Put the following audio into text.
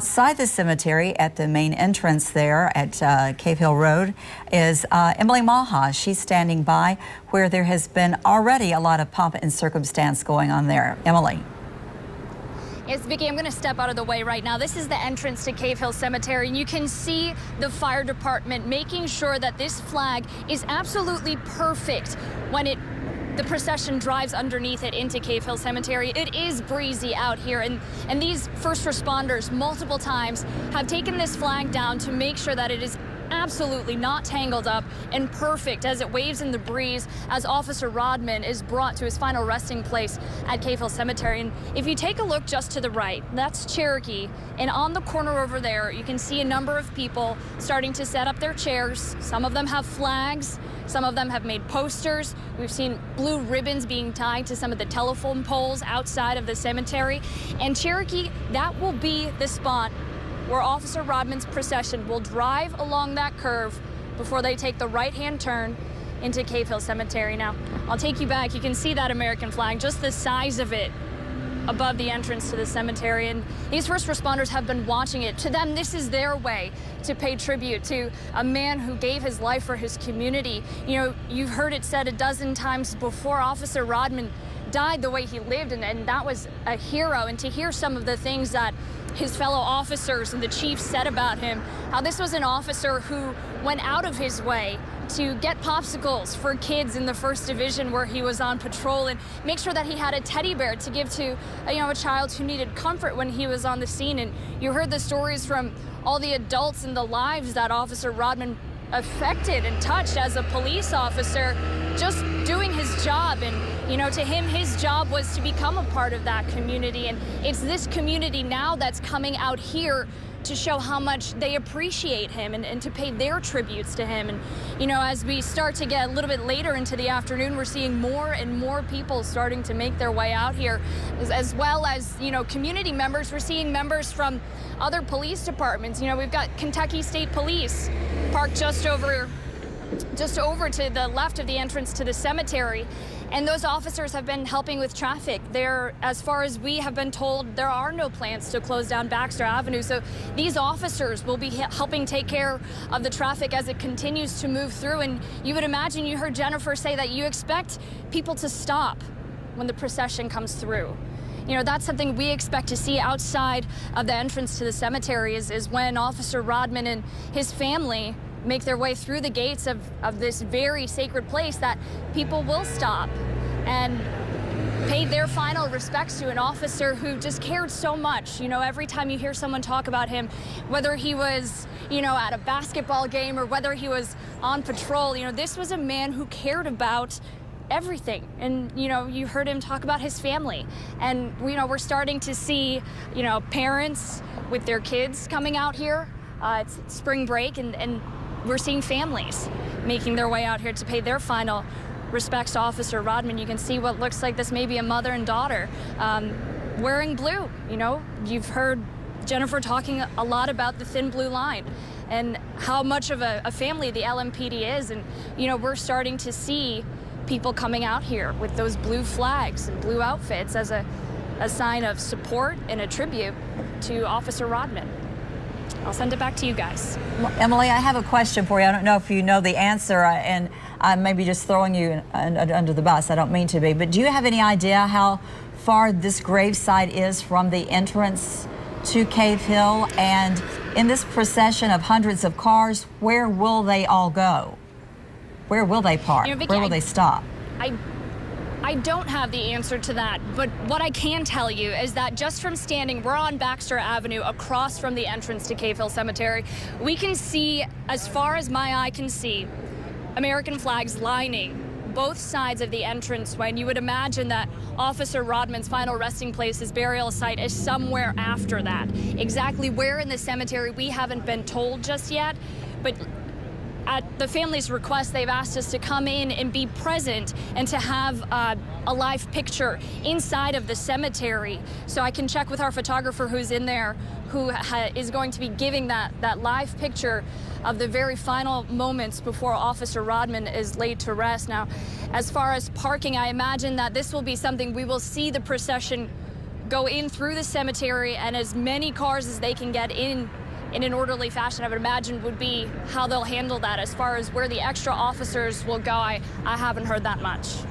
Outside the cemetery at the main entrance there at Cave Hill Road is Emily Maha. She's standing by where there has been already a lot of pomp and circumstance going on there. Emily. Yes, Vicki, I'm going to step out of the way right now. This is the entrance to Cave Hill Cemetery, and you can see the fire department making sure that this flag is absolutely perfect when the procession drives underneath it into Cave Hill Cemetery. It is breezy out here, and these first responders multiple times have taken this flag down to make sure that it is absolutely not tangled up and perfect as it waves in the breeze as Officer Rodman is brought to his final resting place at Cave Hill Cemetery. And if you take a look just to the right, that's Cherokee, and on the corner over there you can see a number of people starting to set up their chairs. Some of them have flags, some of them have made posters. We've seen blue ribbons being tied to some of the telephone poles outside of the cemetery. And Cherokee, that will be the spot where Officer Rodman's procession will drive along that curve before they take the right-hand turn into Cave Hill Cemetery. Now, I'll take you back. You can see that American flag, just the size of it above the entrance to the cemetery, and these first responders have been watching it. To them, this is their way to pay tribute to a man who gave his life for his community. You know, you've heard it said a dozen times before, Officer Rodman died the way he lived, and that was a hero. And to hear some of the things that his fellow officers and the chief said about him, how this was an officer who went out of his way to get popsicles for kids in the 1st Division where he was on patrol, and make sure that he had a teddy bear to give to a child who needed comfort when he was on the scene. And you heard the stories from all the adults and the lives that Officer Rodman affected and touched as a police officer, just doing his job. And to him, his job was to become a part of that community, and it's this community now that's coming out here to show how much they appreciate him and to pay their tributes to him. And as we start to get a little bit later into the afternoon, we're seeing more and more people starting to make their way out here, as well as community members. We're seeing members from other police departments. We've got Kentucky State Police parked just over to the left of the entrance to the cemetery, and those officers have been helping with traffic. As far as we have been told, there are no plans to close down Baxter Avenue, so these officers will be helping take care of the traffic as it continues to move through. And you would imagine, you heard Jennifer say that you expect people to stop when the procession comes through. That's something we expect to see outside of the entrance to the cemetery is when Officer Rodman and his family make their way through the gates of this very sacred place, that people will stop and pay their final respects to an officer who just cared so much. Every time you hear someone talk about him, whether he was, at a basketball game or whether he was on patrol, this was a man who cared about everything. And you heard him talk about his family, and we're starting to see parents with their kids coming out here. It's spring break, and we're seeing families making their way out here to pay their final respects to Officer Rodman. You can see what looks like this may be a mother and daughter wearing blue. You've heard Jennifer talking a lot about the thin blue line and how much of a family the LMPD is. And we're starting to see people coming out here with those blue flags and blue outfits as a sign of support and a tribute to Officer Rodman. I'll send it back to you guys. Well, Emily, I have a question for you. I don't know if you know the answer, and I may be just throwing you under the bus. I don't mean to be, but do you have any idea how far this gravesite is from the entrance to Cave Hill? And in this procession of hundreds of cars, where will they all go? Where will they park? Vicki, where will they stop? I don't have the answer to that, but what I can tell you is that just from standing, we're on Baxter Avenue across from the entrance to Cave Hill Cemetery. We can see, as far as my eye can see, American flags lining both sides of the entrance, when you would imagine that Officer Rodman's final resting place, his burial site, is somewhere after that. Exactly where in the cemetery, we haven't been told just yet, but at the family's request, they've asked us to come in and be present and to have a live picture inside of the cemetery. So I can check with our photographer who's in there, who is going to be giving that live picture of the very final moments before Officer Rodman is laid to rest. Now, as far as parking, I imagine that this will be something we will see the procession go in through the cemetery, and as many cars as they can get in an orderly fashion, I would imagine, would be how they'll handle that. As far as where the extra officers will go, I haven't heard that much.